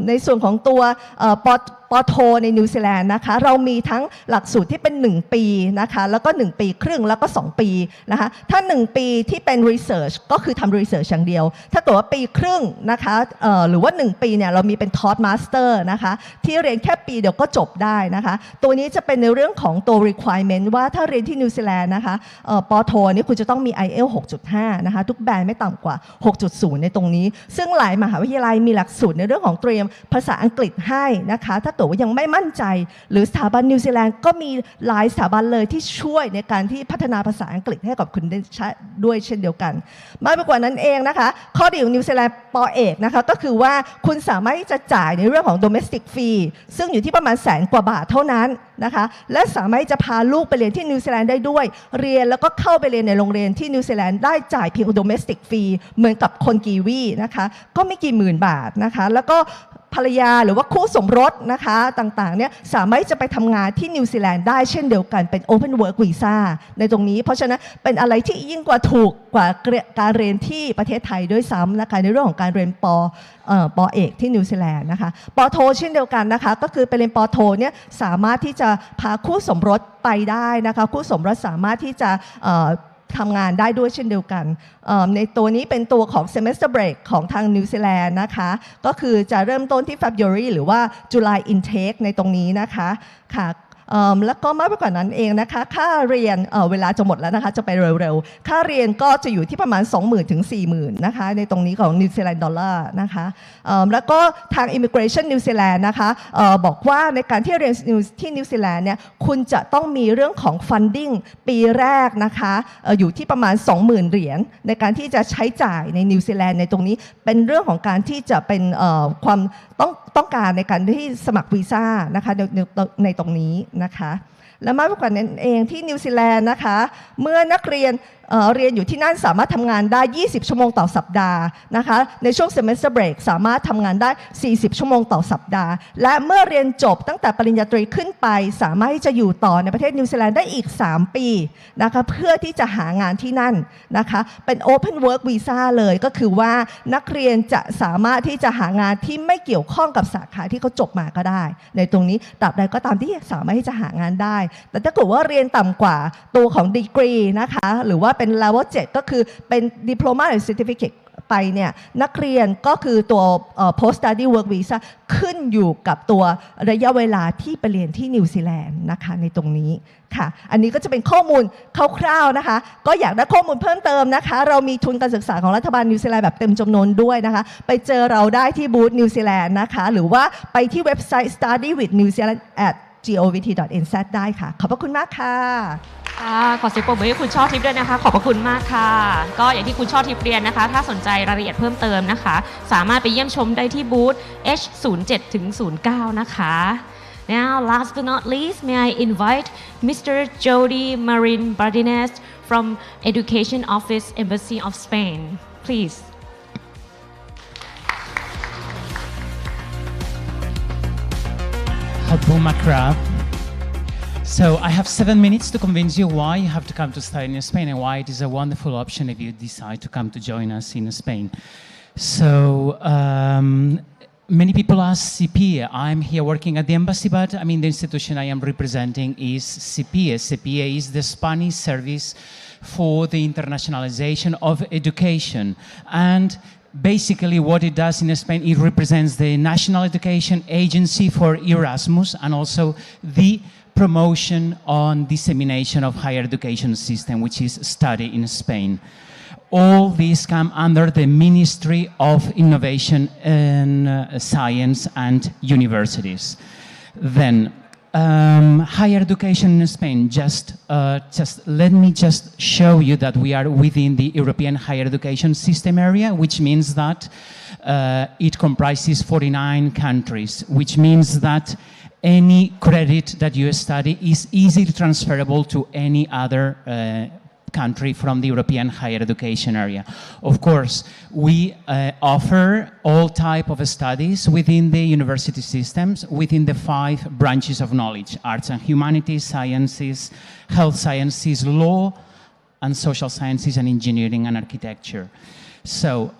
ในส่วนของตัวปโทในนิวซีแลนด์นะคะเรามีทั้งหลักสูตรที่เป็น1ปีนะคะแล้วก็1ปีครึ่งแล้วก็2ปีนะคะถ้า1ปีที่เป็น research ก็คือทำ research อย่างเดียวถ้าเกิดว่าปีครึ่งนะคะหรือว่า1ปีเนี่ยเรามีเป็น Todd Master นะคะที่เรียนแค่ปีเดียวก็จบได้นะคะตัวนี้จะเป็นในเรื่องของตัว requirement ว่าถ้าเรียนที่นิวซีแลนด์นะคะปโทนี่คุณจะต้องมี IELTS 6.5 นะคะทุกแบรนด์ไม่ต่ำกว่า 6.0 ในตรงนี้ซึ่งหลายมหาวิทยาลัยมีหลักสูตรในเรื่องของเตรียมภาษาอังกฤษให้นะคะถ้าเกิดว่ายังไม่มั่นใจหรือสถาบันนิวซีแลนด์ก็มีหลายสถาบันเลยที่ช่วยในการที่พัฒนาภาษาอังกฤษให้กับคุณด้วยเช่นเดียวกันมากไปกว่านั้นเองนะคะข้อดีของนิวซีแลนด์ป.เอกนะคะก็คือว่าคุณสามารถที่จะจ่ายในเรื่องของ domestic fee ซึ่งอยู่ที่ประมาณ100,000 กว่าบาทเท่านั้นนะคะและสามารถจะพาลูกไปเรียนที่นิวซีแลนด์ได้ด้วยเรียนแล้วก็เข้าไปเรียนในโรงเรียนที่นิวซีแลนด์ได้จ่ายเพียง domestic fee เหมือนกับคนกีวีนะคะก็ไม่กี่หมื่นบาทนะคะแล้วก็ภรรยาหรือว่าคู่สมรสนะคะต่างๆเนี่ยสามารถจะไปทำงานที่นิวซีแลนด์ได้เช่นเดียวกันเป็น Open Work Visa ในตรงนี้เพราะฉะนั้นเป็นอะไรที่ยิ่งกว่าถูกกว่าการเรียนที่ประเทศไทยด้วยซ้ำนะคะในเรื่องของการเรียนปเอกที่นิวซีแลนด์นะคะปโทเช่นเดียวกันนะคะก็คือไปเรียนปโทเนี่ยสามารถที่จะพาคู่สมรสไปได้นะคะคู่สมรสสามารถที่จะทำงานได้ด้วยเช่นเดียวกันในตัวนี้เป็นตัวของ semester break ของทางนิวซีแลนด์นะคะก็คือจะเริ่มต้นที่ February หรือว่า July intake ในตรงนี้นะคะค่ะแล้วก็มากไปกว่านั้นเองนะคะค่าเรียนเวลาจะหมดแล้วนะคะจะไปเร็วๆค่าเรียนก็จะอยู่ที่ประมาณ 20,000 ถึง 40,000 นะคะในตรงนี้ของนิวซีแลนด์ดอลลาร์นะคะแล้วก็ทาง Immigration นิวซีแลนด์นะคะบอกว่าในการที่เรียนที่นิวซีแลนด์เนี่ยคุณจะต้องมีเรื่องของ funding ปีแรกนะคะอยู่ที่ประมาณ 20,000 เหรียญในการที่จะใช้จ่ายในนิวซีแลนด์ในตรงนี้เป็นเรื่องของการที่จะเป็นความต้องการในการที่สมัครวีซ่านะคะในตรงนี้นะคะและมากกว่านั้นเองที่นิวซีแลนด์นะคะเมื่อนักเรียนเรียนอยู่ที่นั่นสามารถทำงานได้20 ชั่วโมงต่อสัปดาห์นะคะในช่วง semester break สามารถทำงานได้40 ชั่วโมงต่อสัปดาห์และเมื่อเรียนจบตั้งแต่ปริญญาตรีขึ้นไปสามารถที่จะอยู่ต่อในประเทศนิวซีแลนด์ได้อีก3 ปีนะคะเพื่อที่จะหางานที่นั่นนะคะเป็น open work visa เลยก็คือว่านักเรียนจะสามารถที่จะหางานที่ไม่เกี่ยวข้องกับสาขาที่เขาจบมาก็ได้ในตรงนี้ตราบใดก็ตามที่สามารถที่จะหางานได้แต่ถ้าเกิดว่าเรียนต่ำกว่าตัวของดีกรีนะคะหรือว่าเป็น level 7 ก็คือเป็น diploma หรือ certificate ไปเนี่ยนักเรียนก็คือตัว post study work visa ขึ้นอยู่กับตัวระยะเวลาที่ไปเรียนที่นิวซีแลนด์นะคะในตรงนี้ค่ะอันนี้ก็จะเป็นข้อมูลคร่าวๆนะคะก็อยากได้ข้อมูลเพิ่มเติมนะคะเรามีทุนการศึกษาของรัฐบาลนิวซีแลนด์แบบเต็มจำนวนด้วยนะคะไปเจอเราได้ที่บูธนิวซีแลนด์นะคะหรือว่าไปที่เว็บไซต์ studywithnewzealand@govt.nz ได้ค่ะขอบพระคุณมากค่ะขอเสียงปรบมือให้คุณช่อทิพย์ด้วยนะคะขอบพระคุณมากค่ะก็อย่างที่คุณช่อทิพย์เรียนนะคะถ้าสนใจรายละเอียดเพิ่มเติมนะคะสามารถไปเยี่ยมชมได้ที่บูธ H07 ถึง 09 นะคะ Now last but not least may I invite Mr. Jody Marin Bardines from Education Office Embassy of Spain please So I have 7 minutes to convince you why you have to come to study in Spain and why it is a wonderful option if you decide to come to join us in Spain. So many people ask CPA. I'm here working at the embassy, but I mean the institution I am representing is CPA. CPA is the Spanish service for the internationalization of education. And basically what it does in Spain, it represents the National Education Agency for Erasmus and also the promotion on dissemination of higher education system, which is study in Spain. All these come under the Ministry of Innovation and Science and Universities. Then, higher education in Spain, just let me just show you that we are within the European higher education system area, which means that it comprises 49 countries, which means that any credit that you study is easily transferable to any other country from the European higher education area. Of course, we offer all type of studies within the university systems, within the 5 branches of knowledge: arts and humanities, sciences, health sciences, law, and social sciences, and engineering and architecture. So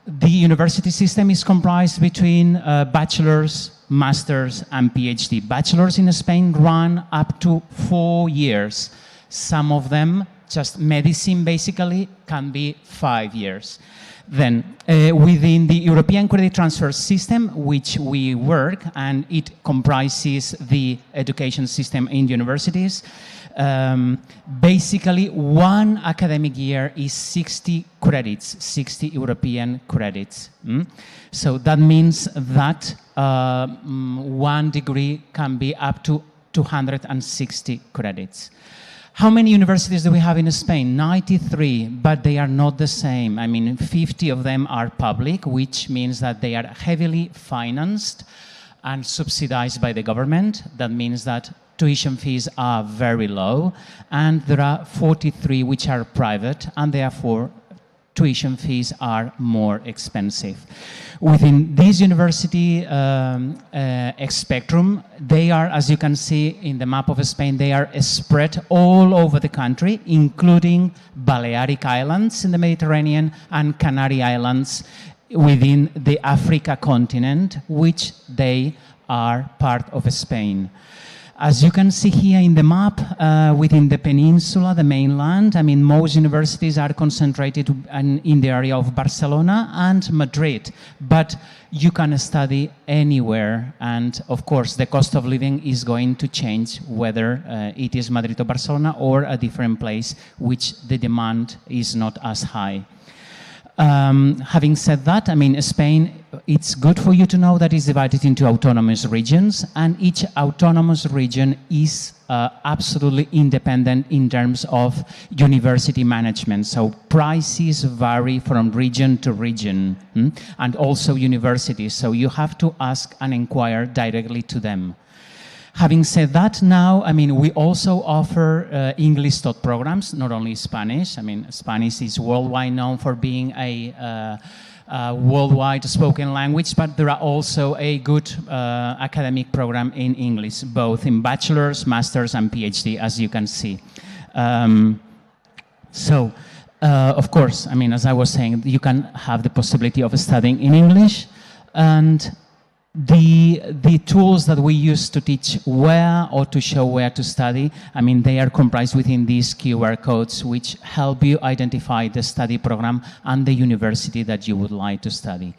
the university system is comprised between bachelor's, master's, and PhD. Bachelor's in Spain run up to 4 years. Some of them, just medicine basically, can be 5 years. Then within the European credit transfer system, which we work, and it comprises the education system in universities, basically 1 academic year is 60 credits, 60 European credits. So that means that 1 degree can be up to 260 credits. How many universities do we have in Spain? 93, but they are not the same. I mean, 50 of them are public, which means that they are heavily financed and subsidized by the government. That means that tuition fees are very low, and there are 43 which are private, and therefore tuition fees are more expensive. Within this university spectrum, they are, as you can see in the map of Spain, they are spread all over the country, including Balearic Islands in the Mediterranean and Canary Islands within the Africa continent, which they are part of Spain. As you can see here in the map, within the peninsula, the mainland, I mean, most universities are concentrated in the area of Barcelona and Madrid, but you can study anywhere, and of course the cost of living is going to change whether it is Madrid or Barcelona or a different place, which the demand is not as high. Having said that, I mean, Spain, it's good for you to know that it's divided into autonomous regions, and each autonomous region is absolutely independent in terms of university management. So prices vary from region to region, and also universities. So you have to ask and inquire directly to them. Having said that, now, I mean, we also offer English taught programs, not only Spanish. I mean, Spanish is worldwide known for being a worldwide spoken language, but there are also a good academic program in English, both in bachelor's, master's, and PhD, as you can see. Of course, I mean, as I was saying, you can have the possibility of studying in English, and the tools that we use to teach where or to show where to study, I mean, they are comprised within these QR codes, which help you identify the study program and the university that you would like to study.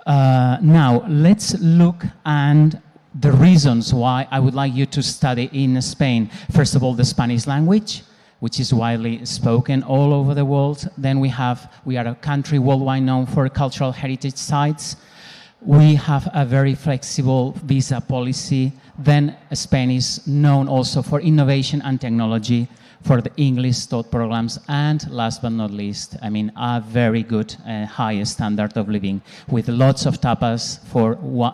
Now, let's look at the reasons why I would like you to study in Spain. First of all, the Spanish language, which is widely spoken all over the world. Then we are a country worldwide known for cultural heritage sites. We have a very flexible visa policy. Then Spain is known also for innovation and technology, for the English taught programs, and last but not least, I mean, a very good high standard of living with lots of tapas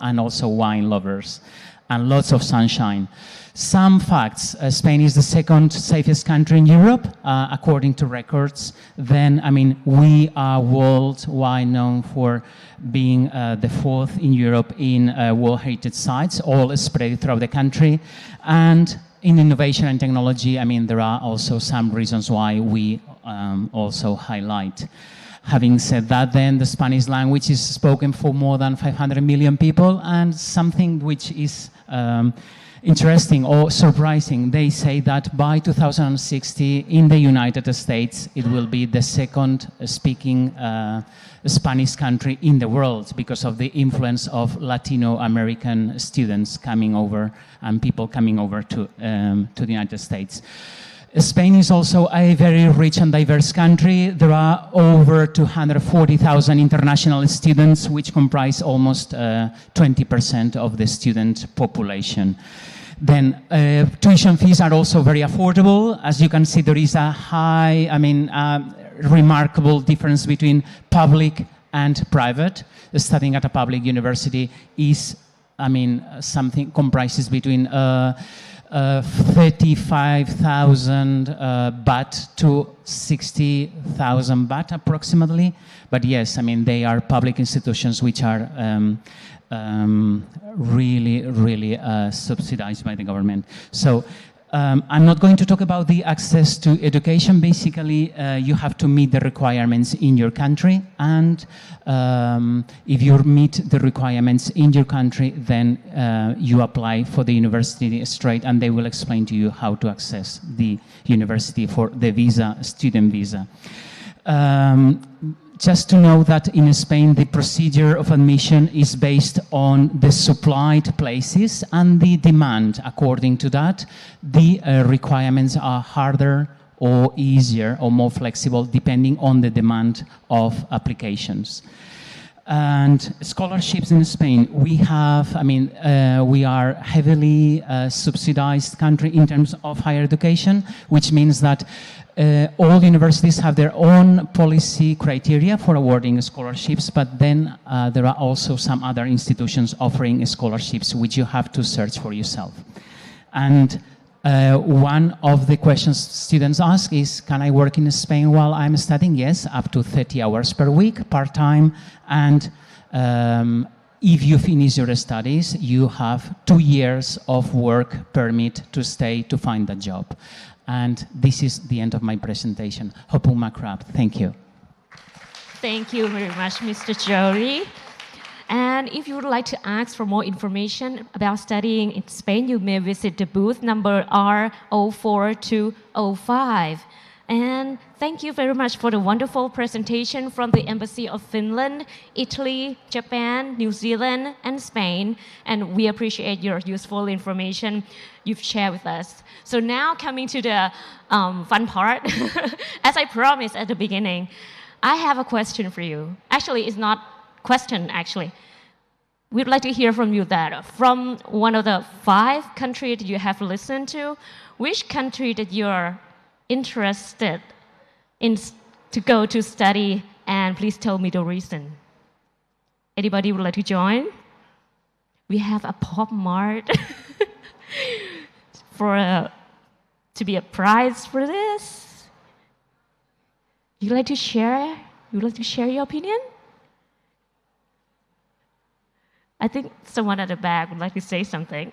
and also wine lovers, and lots of sunshine. Some facts: Spain is the 2nd safest country in Europe, according to records. Then, I mean, we are worldwide known for being the 4th in Europe in World Heritage Sites, all spread throughout the country. And in innovation and technology, I mean, there are also some reasons why we also highlight. Having said that, then, the Spanish language is spoken for more than 500 million people, and something which is interesting or surprising, they say that by 2060 in the United States, it will be the 2nd speaking Spanish country in the world because of the influence of Latino American students coming over and people coming over to the United States. Spain is also a very rich and diverse country. There are over 240,000 international students, which comprise almost 20% of the student population. Then tuition fees are also very affordable. As you can see, there is a high, remarkable difference between public and private. Studying at a public university is, something comprises between 35,000 baht to 60,000 baht approximately. But yes, I mean, they are public institutions which are really subsidized by the government. So I'm not going to talk about the access to education. Basically, you have to meet the requirements in your country, and if you meet the requirements in your country, then you apply for the university straight, and they will explain to you how to access the university for the visa, student visa. Just to know that in Spain, the procedure of admission is based on the supplied places and the demand. According to that, the requirements are harder or easier or more flexible depending on the demand of applications. And scholarships in Spain, we have, I mean, we are heavily subsidized country in terms of higher education, which means that all universities have their own policy criteria for awarding scholarships, but then there are also some other institutions offering scholarships which you have to search for yourself. And one of the questions students ask is, can I work in Spain while I'm studying? Yes, up to 30 hours per week, part-time. And if you finish your studies, you have 2 years of work permit to stay to find a job. And this is the end of my presentation. Hopung Makrab. Thank you. Thank you very much, Mr. Jory. And if you would like to ask for more information about studying in Spain, you may visit the booth number R04205. And thank you very much for the wonderful presentation from the Embassy of Finland, Italy, Japan, New Zealand, and Spain. And we appreciate your useful information you've shared with us. So now coming to the fun part, as I promised at the beginning, I have a question for you. Actually, it's not question, actually. We'd like to hear from you that from one of the 5 countries that you have listened to, which country that you're interested in to go to study, and please tell me the reason. Anybody would like to join? We have a pop mart to be a prize for this. You'd like to share? You'd like to share your opinion? I think someone at the back would like to say something.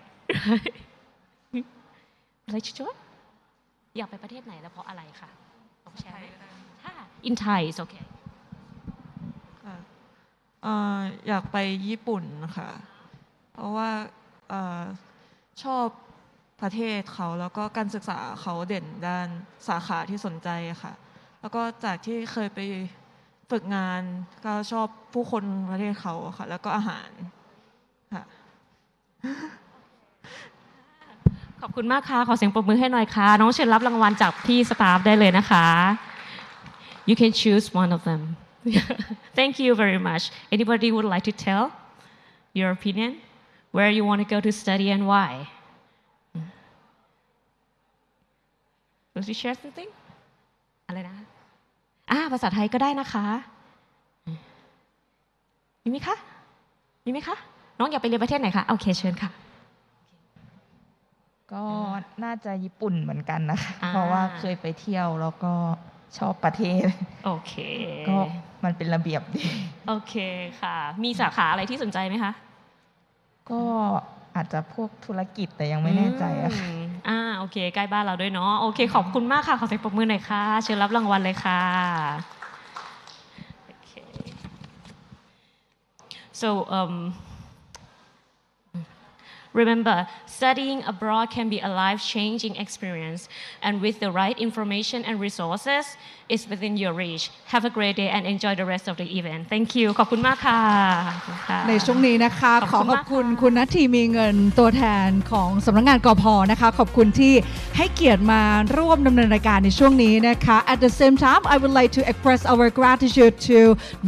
Would like to join? อยากไปประเทศไหนและเพราะอะไรคะลองแชร์ค่ะ In Thai is okay. อยากไปญี่ปุ่นค่ะเพราะว่าชอบประเทศเขาแล้วก็การศึกษาเขาเด่นด้านสาขาที่สนใจค่ะแล้วก็จากที่เคยไปฝึกงานก็ชอบผู้คนประเทศเขาค่ะแล้วก็อาหารค่ะขอบคุณมากค่ะขอเสียงปรบมือให้หน่อยค่ะน้องเชิญรับรางวัลจากพี่สตาฟได้เลยนะคะ You can choose one of them. Thank you very much. Anybody would like to tell your opinion where you want to go to study and why? Would you share something? อะไรนะภาษาไทยก็ได้นะคะมีไหมคะน้องอยากไปเรียนประเทศไหนคะโอเคเชิญค่ะก็น่าจะญี่ปุ่นเหมือนกันนะคะเพราะว่าเคยไปเที่ยวแล้วก็ชอบประเทศโอเคก็มันเป็นระเบียบดีโอเคค่ะมีสาขาอะไรที่สนใจไหมคะก็อาจจะพวกธุรกิจแต่ยังไม่แน่ใจอะค่ะโอเคใกล้บ้านเราด้วยเนาะโอเคขอบคุณมากค่ะขอเสียงปรบมือหน่อยค่ะเชิญรับรางวัลเลยค่ะ So remember, studying abroad can be a life-changing experience, and with the right information and resources, it's within your reach. Have a great day and enjoy the rest of the event. Thank you. ขอบคุณมากค่ะในช่วงนี้นะคะขอขอบคุณคุณณทีมีเงินตัวแทนของสำนักงานกพ.นะคะขอบคุณที่ให้เกียรติมาร่วมดำเนินรายการในช่วงนี้นะคะ At the same time, I would like to express our gratitude to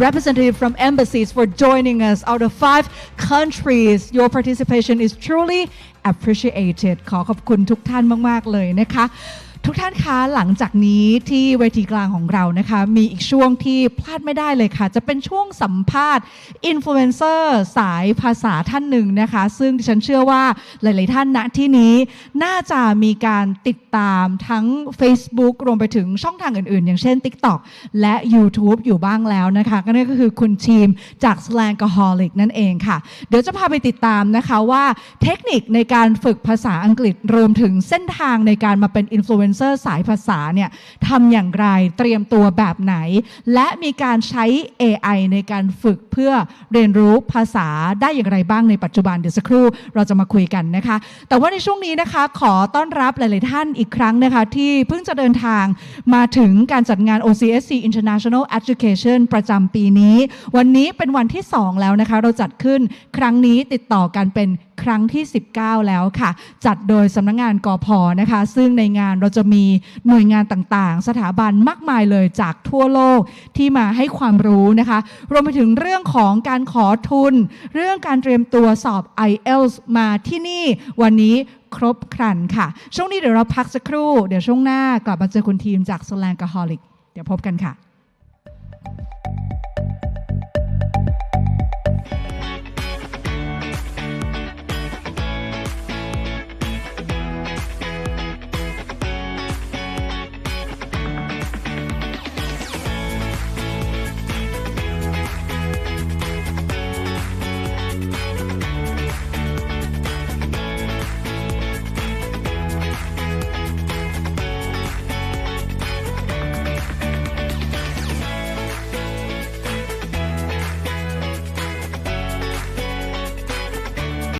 representatives from embassies for joining us out of 5 countries. Your participation is truly appreciated ขอขอบคุณทุกท่านมากๆเลยนะคะ ทุกท่านคะหลังจากนี้ที่เวทีกลางของเรานะคะมีอีกช่วงที่พลาดไม่ได้เลยค่ะจะเป็นช่วงสัมภาษณ์อินฟลูเอนเซอร์สายภาษาท่านหนึ่งนะคะซึ่งดิฉันเชื่อว่าหลายๆท่านณที่นี้น่าจะมีการติดตามทั้ง Facebook รวมไปถึงช่องทางอื่นๆอย่างเช่น TikTok และ YouTube อยู่บ้างแล้วนะคะก็นั่นก็คือคุณทีมจาก Slangaholic นั่นเองค่ะเดี๋ยวจะพาไปติดตามนะคะว่าเทคนิคในการฝึกภาษาอังกฤษรวมถึงเส้นทางในการมาเป็นอินฟลูเอนเซอร์สายภาษาเนี่ยทำอย่างไรเตรียมตัวแบบไหนและมีการใช้ AI ในการฝึกเพื่อเรียนรู้ภาษาได้อย่างไรบ้างในปัจจุบันเดี๋ยวสักครู่เราจะมาคุยกันนะคะแต่ว่าในช่วงนี้นะคะขอต้อนรับหลายๆท่านอีกครั้งนะคะที่เพิ่งจะเดินทางมาถึงการจัดงาน OCSC International Education ประจำปีนี้วันนี้เป็นวันที่2แล้วนะคะเราจัดขึ้นครั้งนี้ติดต่อกันเป็นครั้งที่19แล้วค่ะจัดโดยสำนักงานกพ.นะคะซึ่งในงานเราจะมีหน่วยงานต่างๆสถาบันมากมายเลยจากทั่วโลกที่มาให้ความรู้นะคะรวมไปถึงเรื่องของการขอทุนเรื่องการเตรียมตัวสอบ IELTS มาที่นี่วันนี้ครบครันค่ะช่วงนี้เดี๋ยวเราพักสักครู่เดี๋ยวช่วงหน้ากลับมาเจอคุณทีมจาก Slangaholic เดี๋ยวพบกันค่ะ